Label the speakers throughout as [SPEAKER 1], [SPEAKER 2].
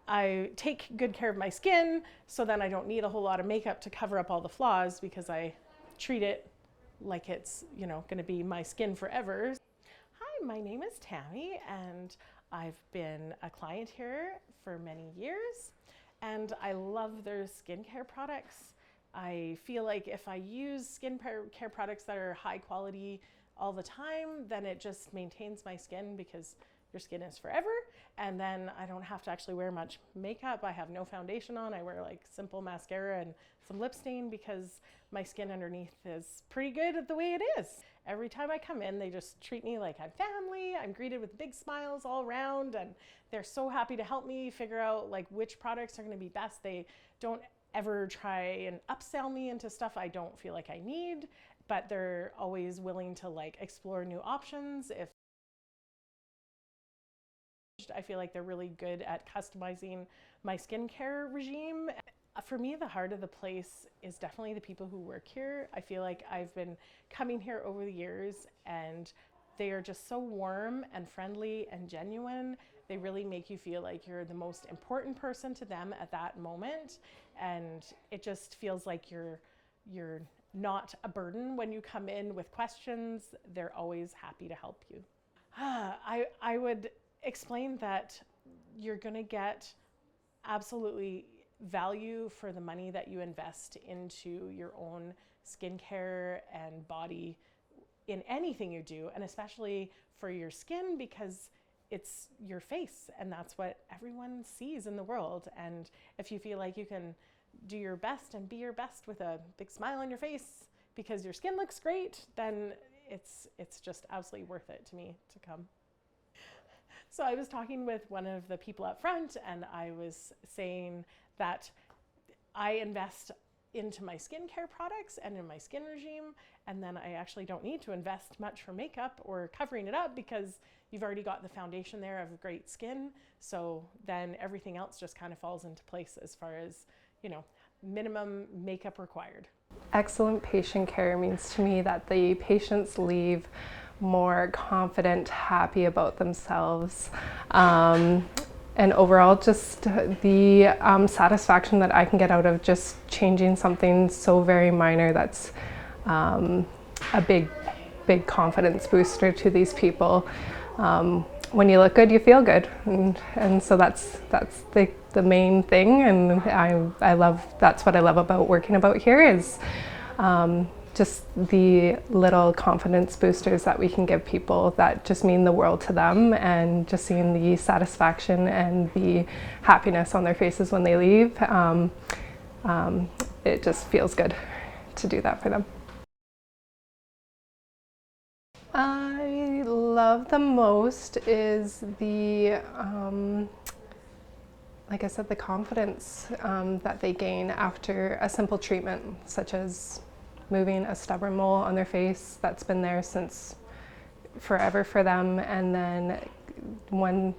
[SPEAKER 1] I take good care of my skin, so then I don't need a whole lot of makeup to cover up all the flaws because I treat it like it's, going to be my skin forever. Hi, my name is Tammy, and I've been a client here for many years, and I love their skincare products. I feel like if I use skincare products that are high quality all the time, then it just maintains my skin because your skin is forever. And then I don't have to actually wear much makeup. I have no foundation on. I wear like simple mascara and some lip stain because my skin underneath is pretty good at the way it is. Every time I come in, they just treat me like I'm family. I'm greeted with big smiles all around, and they're so happy to help me figure out like which products are going to be best. They don't ever try and upsell me into stuff I don't feel like I need, but they're always willing to like explore new options. If I feel like they're really good at customizing my skincare regime. For me, the heart of the place is definitely the people who work here. I feel like I've been coming here over the years, and they are just so warm and friendly and genuine. They really make you feel like you're the most important person to them at that moment, and it just feels like you're not a burden when you come in with questions. They're always happy to help you. I would explain that you're going to get absolutely value for the money that you invest into your own skincare and body in anything you do, and especially for your skin, because it's your face and that's what everyone sees in the world. And if you feel like you can do your best and be your best with a big smile on your face because your skin looks great, then it's just absolutely worth it to me to come. So I was talking with one of the people up front, and I was saying that I invest into my skincare products and in my skin regime, and then I actually don't need to invest much for makeup or covering it up because you've already got the foundation there of great skin. So then everything else just kind of falls into place as far as, minimum makeup required.
[SPEAKER 2] Excellent patient care means to me that the patients leave more confident, happy about themselves, and overall just the satisfaction that I can get out of just changing something so very minor that's a big confidence booster to these people. When you look good, you feel good, and so that's the main thing, and I love, that's what I love about working about here is just the little confidence boosters that we can give people that just mean the world to them, and just seeing the satisfaction and the happiness on their faces when they leave. It just feels good to do that for them. I love the most is the, like I said, the confidence that they gain after a simple treatment, such as moving a stubborn mole on their face that's been there since forever for them, and then one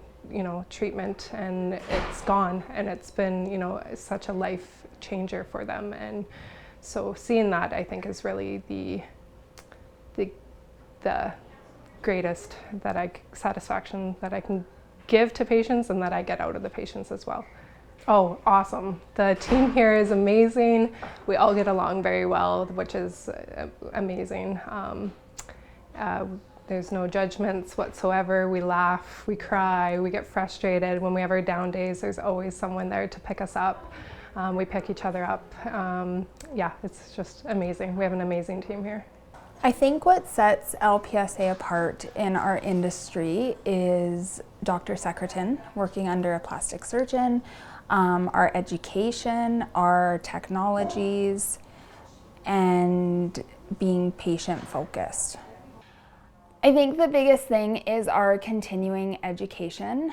[SPEAKER 2] treatment and it's gone, and it's been such a life changer for them. And so seeing that, I think, is really the greatest satisfaction that I can give to patients and that I get out of the patients as well. Oh, awesome. The team here is amazing. We all get along very well, which is amazing. There's no judgments whatsoever. We laugh, we cry, we get frustrated. When we have our down days, there's always someone there to pick us up. We pick each other up. Yeah, it's just amazing. We have an amazing team here.
[SPEAKER 3] I think what sets LPSA apart in our industry is Dr. Secretan working under a plastic surgeon, our education, our technologies, and being patient focused. I think the biggest thing is our continuing education.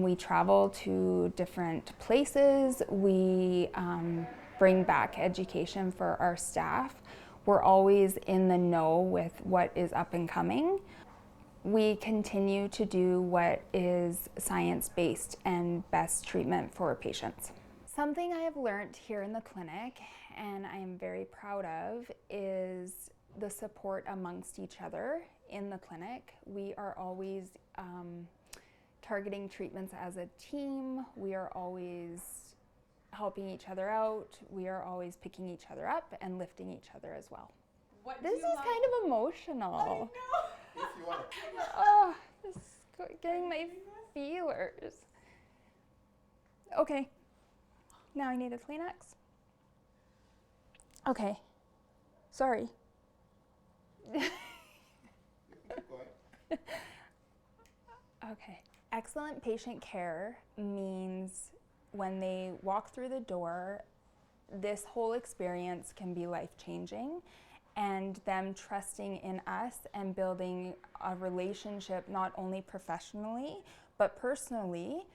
[SPEAKER 3] We travel to different places. We bring back education for our staff. We're always in the know with what is up and coming. We continue to do what is science-based and best treatment for patients. Something I have learned here in the clinic, and I am very proud of, is the support amongst each other in the clinic. We are always targeting treatments as a team. We are always helping each other out. We are always picking each other up and lifting each other as well. This is kind of emotional.
[SPEAKER 1] I know.
[SPEAKER 4] If you want to.
[SPEAKER 3] Oh, this is getting my feelers. Okay, now I need a Kleenex. Okay, sorry.
[SPEAKER 4] Keep going.
[SPEAKER 3] Okay. Excellent patient care means when they walk through the door, this whole experience can be life-changing, and them trusting in us and building a relationship not only professionally but personally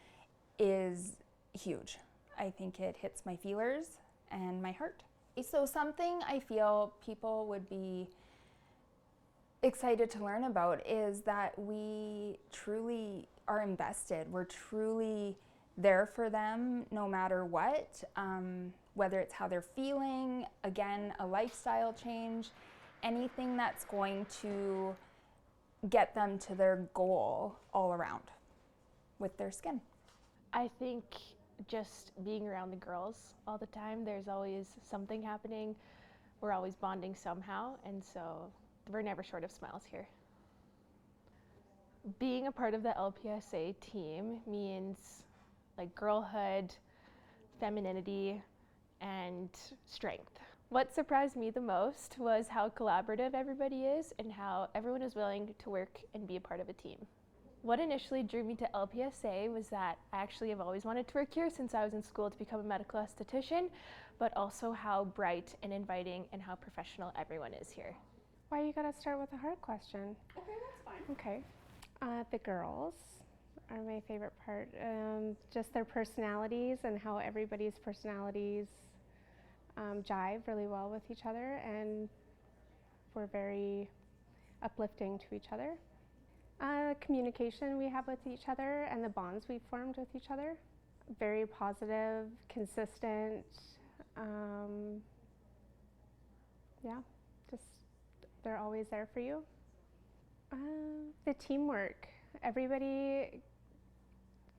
[SPEAKER 3] is huge. I think it hits my feelers and my heart. So something I feel people would be excited to learn about is that we truly are invested. We're truly there for them no matter what, whether it's how they're feeling, again, a lifestyle change, anything that's going to get them to their goal all around with their skin.
[SPEAKER 5] I think just being around the girls all the time, there's always something happening. We're always bonding somehow, and so we're never short of smiles here. Being a part of the LPSA team means like girlhood, femininity, and strength. What surprised me the most was how collaborative everybody is and how everyone is willing to work and be a part of a team. What initially drew me to LPSA was that I actually have always wanted to work here since I was in school to become a medical esthetician, but also how bright and inviting and how professional everyone is here.
[SPEAKER 2] Why you gotta start with a hard question?
[SPEAKER 1] Okay, that's fine.
[SPEAKER 2] Okay. The girls are my favorite part. Just their personalities and how everybody's personalities jive really well with each other, and we're very uplifting to each other. Communication we have with each other and the bonds we've formed with each other. Very positive, consistent. Yeah, just they're always there for you. The teamwork. Everybody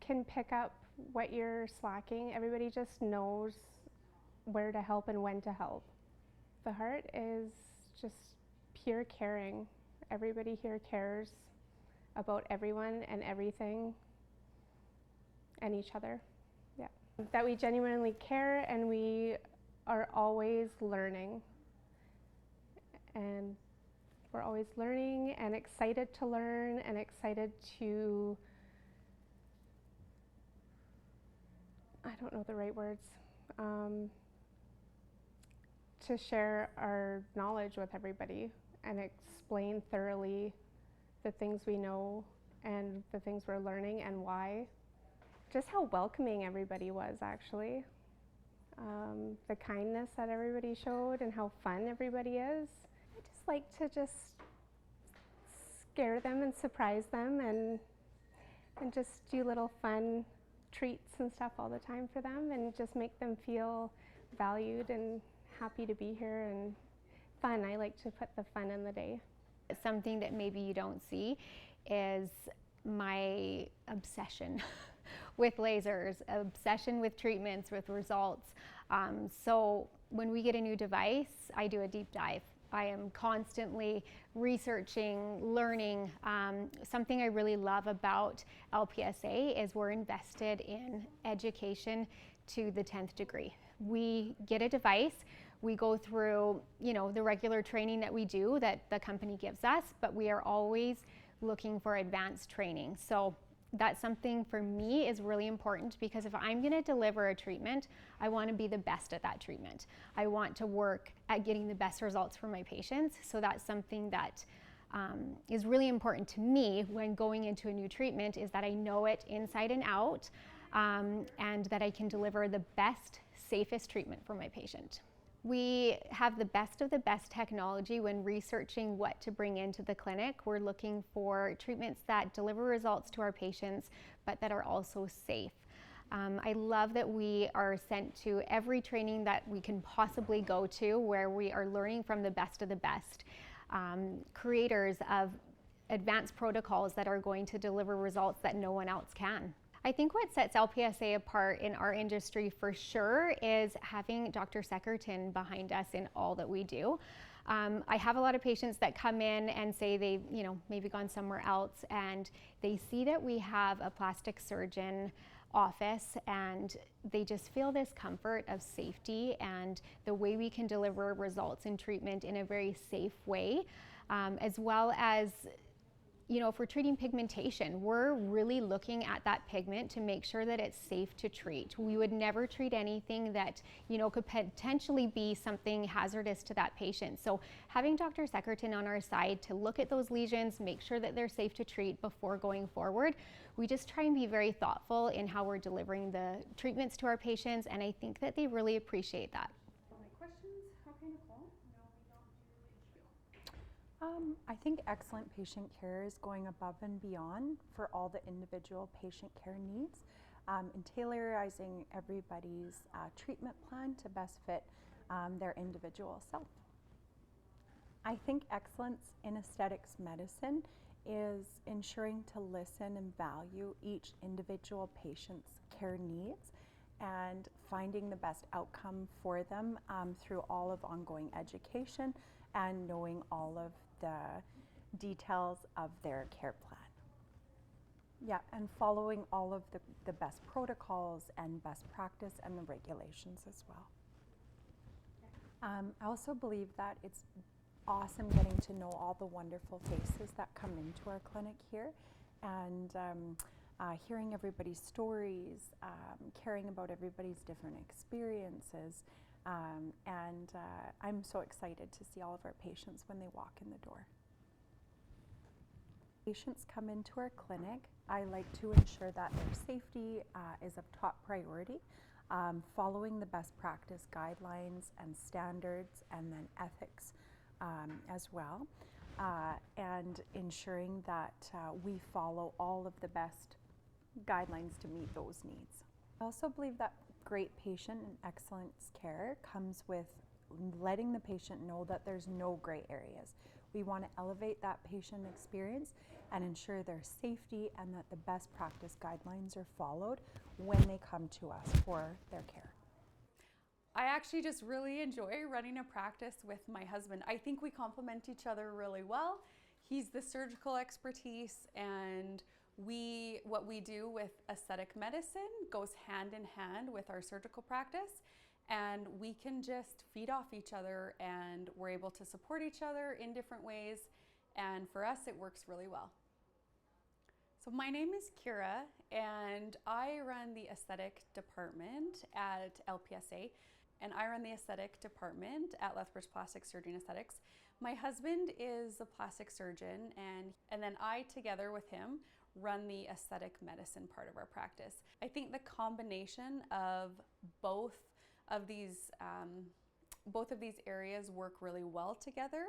[SPEAKER 2] can pick up what you're slacking. Everybody just knows where to help and when to help. The heart is just pure caring. Everybody here cares about everyone and everything and each other. Yeah. That we genuinely care and we are always learning. And we're always learning and excited to learn and excited to, I don't know the right words, to share our knowledge with everybody and explain thoroughly the things we know and the things we're learning and why. Just how welcoming everybody was, actually. The kindness that everybody showed and how fun everybody is. I just like to just scare them and surprise them and just do little fun treats and stuff all the time for them and just make them feel valued and happy to be here and fun. I like to put the fun in the day.
[SPEAKER 6] Something that maybe you don't see is my obsession with lasers, obsession with treatments, with results. So when we get a new device, I do a deep dive. I am constantly researching, learning. Something I really love about LPSA is we're invested in education to the 10th degree. We get a device, we go through, the regular training that we do that the company gives us, but we are always looking for advanced training. So that's something for me is really important, because if I'm going to deliver a treatment, I want to be the best at that treatment. I want to work at getting the best results for my patients. So that's something that is really important to me when going into a new treatment, is that I know it inside and out, and that I can deliver the best, safest treatment for my patient. We have the best of the best technology when researching what to bring into the clinic. We're looking for treatments that deliver results to our patients, but that are also safe. I love that we are sent to every training that we can possibly go to, where we are learning from the best of the best. Creators of advanced protocols that are going to deliver results that no one else can. I think what sets LPSA apart in our industry for sure is having Dr. Seckerton behind us in all that we do. I have a lot of patients that come in and say they've, maybe gone somewhere else, and they see that we have a plastic surgeon office, and they just feel this comfort of safety and the way we can deliver results in treatment in a very safe way, as well as, if we're treating pigmentation, we're really looking at that pigment to make sure that it's safe to treat. We would never treat anything that, could potentially be something hazardous to that patient. So having Dr. Seckerton on our side to look at those lesions, make sure that they're safe to treat before going forward, we just try and be very thoughtful in how we're delivering the treatments to our patients, and I think that they really appreciate that.
[SPEAKER 7] I think excellent patient care is going above and beyond for all the individual patient care needs and tailorizing everybody's treatment plan to best fit their individual self. I think excellence in aesthetics medicine is ensuring to listen and value each individual patient's care needs and finding the best outcome for them through all of ongoing education and knowing all of the details of their care plan. Yeah, and following all of the best protocols and best practice and the regulations as well. I also believe that it's awesome getting to know all the wonderful faces that come into our clinic here, and hearing everybody's stories, caring about everybody's different experiences. I'm so excited to see all of our patients when they walk in the door. Patients come into our clinic, I like to ensure that their safety is of top priority, following the best practice guidelines and standards, and then ethics as well, and ensuring that we follow all of the best guidelines to meet those needs. I also believe that great patient and excellence care comes with letting the patient know that there's no gray areas. We want to elevate that patient experience and ensure their safety and that the best practice guidelines are followed when they come to us for their care.
[SPEAKER 8] I actually just really enjoy running a practice with my husband. I think we complement each other really well. He's the surgical expertise, and what we do with aesthetic medicine goes hand in hand with our surgical practice, and we can just feed off each other, and we're able to support each other in different ways, and for us it works really well. So my name is Kira, and I run the aesthetic department at LPSA, and I run the aesthetic department at Lethbridge Plastic Surgery and Aesthetics. My husband is a plastic surgeon, and then I, together with him, run the aesthetic medicine part of our practice. I think the combination of both of these areas work really well together.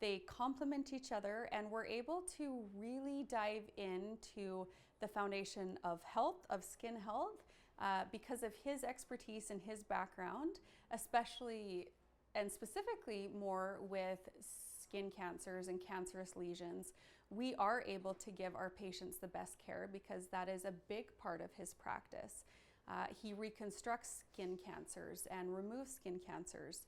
[SPEAKER 8] They complement each other, and we're able to really dive into the foundation of health, of skin health, because of his expertise and his background, especially and specifically more with skin cancers and cancerous lesions. We are able to give our patients the best care because that is a big part of his practice. He reconstructs skin cancers and removes skin cancers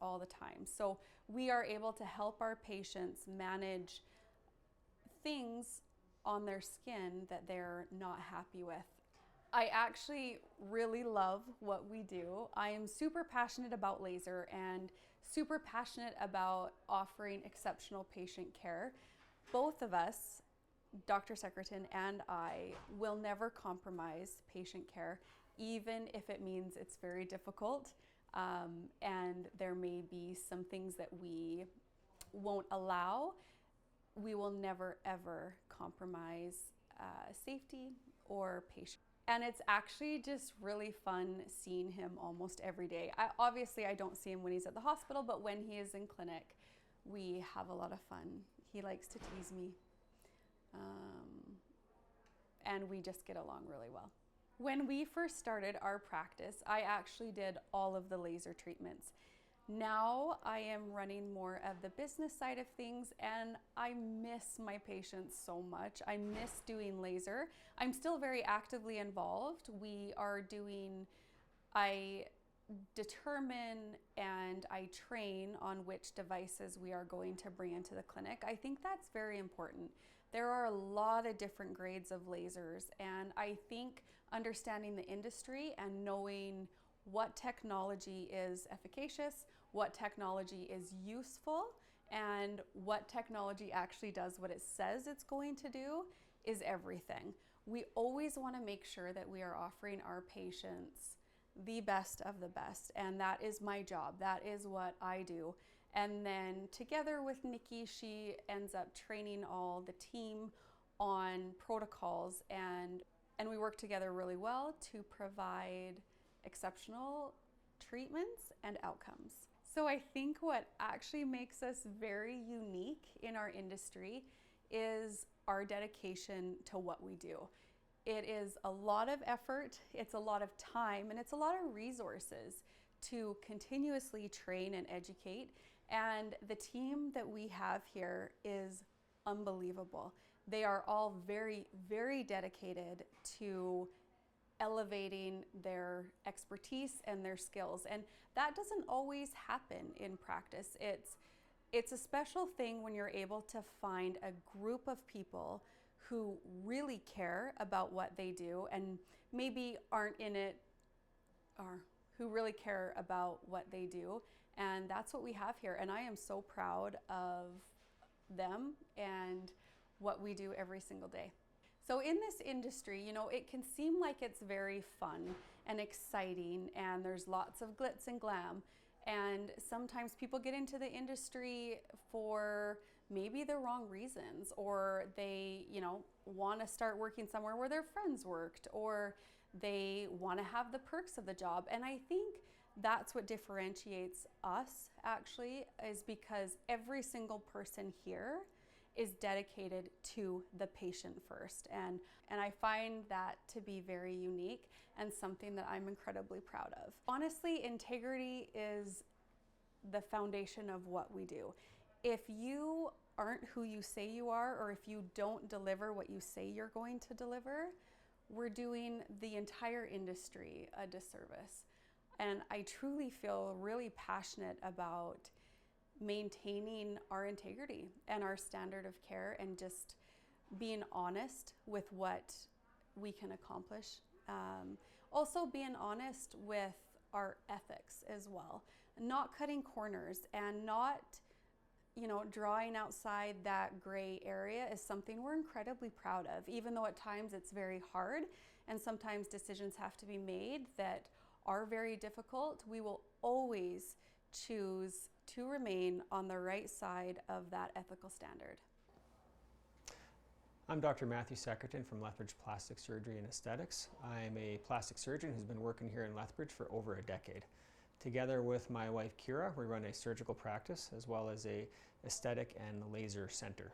[SPEAKER 8] all the time. So we are able to help our patients manage things on their skin that they're not happy with. I actually really love what we do. I am super passionate about laser and super passionate about offering exceptional patient care. Both of us, Dr. Seckerton and I, will never compromise patient care, even if it means it's very difficult, and there may be some things that we won't allow. We will never ever compromise safety or patient. And it's actually just really fun seeing him almost every day. Obviously I don't see him when he's at the hospital, but when he is in clinic, we have a lot of fun. He likes to tease me, and we just get along really well. When we first started our practice, I actually did all of the laser treatments. Now I am running more of the business side of things, and I miss my patients so much. I miss doing laser. I'm still very actively involved. I determine and I train on which devices we are going to bring into the clinic. I think that's very important. There are a lot of different grades of lasers, and I think understanding the industry and knowing what technology is efficacious, what technology is useful, and what technology actually does what it says it's going to do is everything. We always want to make sure that we are offering our patients the best of the best, and that is my job. That is what I do. And then together with Nikki, she ends up training all the team on protocols, and we work together really well to provide exceptional treatments and outcomes. So I think what actually makes us very unique in our industry is our dedication to what we do. It is a lot of effort, it's a lot of time, and it's a lot of resources to continuously train and educate. And the team that we have here is unbelievable. They are all very, very dedicated to elevating their expertise and their skills. And that doesn't always happen in practice. It's a special thing when you're able to find a group of people who really care about what they do and maybe aren't in it, or who really care about what they do. And that's what we have here. And I am so proud of them and what we do every single day. So in this industry, you know, it can seem like it's very fun and exciting, and there's lots of glitz and glam. And sometimes people get into the industry for maybe the wrong reasons, or they, you know, want to start working somewhere where their friends worked, or they want to have the perks of the job. And I think that's what differentiates us actually, is because every single person here is dedicated to the patient first. And I find that to be very unique and something that I'm incredibly proud of. Honestly, integrity is the foundation of what we do. If you aren't who you say you are, or if you don't deliver what you say you're going to deliver, we're doing the entire industry a disservice. And I truly feel really passionate about maintaining our integrity and our standard of care, and just being honest with what we can accomplish. Also being honest with our ethics as well, not cutting corners and not, you know, drawing outside that gray area is something we're incredibly proud of, even though at times it's very hard and sometimes decisions have to be made that are very difficult. We will always choose to remain on the right side of that ethical standard.
[SPEAKER 9] I'm Dr. Matthew Secretan from Lethbridge Plastic Surgery and Aesthetics. I'm a plastic surgeon who's been working here in Lethbridge for over a decade. Together with my wife Kira, we run a surgical practice as well as a aesthetic and laser center.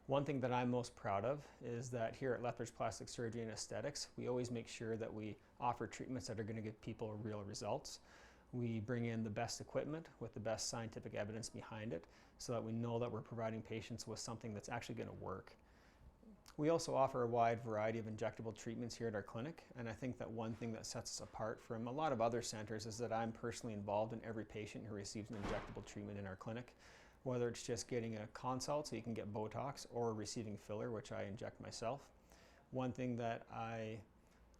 [SPEAKER 9] One thing that I'm most proud of is that here at Lethbridge Plastic Surgery and Aesthetics, we always make sure that we offer treatments that are going to give people real results. We bring in the best equipment with the best scientific evidence behind it, so that we know that we're providing patients with something that's actually going to work. We also offer a wide variety of injectable treatments here at our clinic, and I think that one thing that sets us apart from a lot of other centers is that I'm personally involved in every patient who receives an injectable treatment in our clinic, whether it's just getting a consult so you can get Botox, or receiving filler, which I inject myself. One thing that I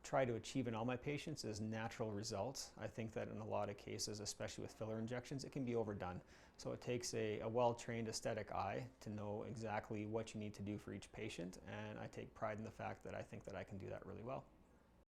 [SPEAKER 9] try to achieve in all my patients is natural results. I think that in a lot of cases, especially with filler injections, it can be overdone. So it takes a well-trained aesthetic eye to know exactly what you need to do for each patient, and I take pride in the fact that I think that I can do that really well.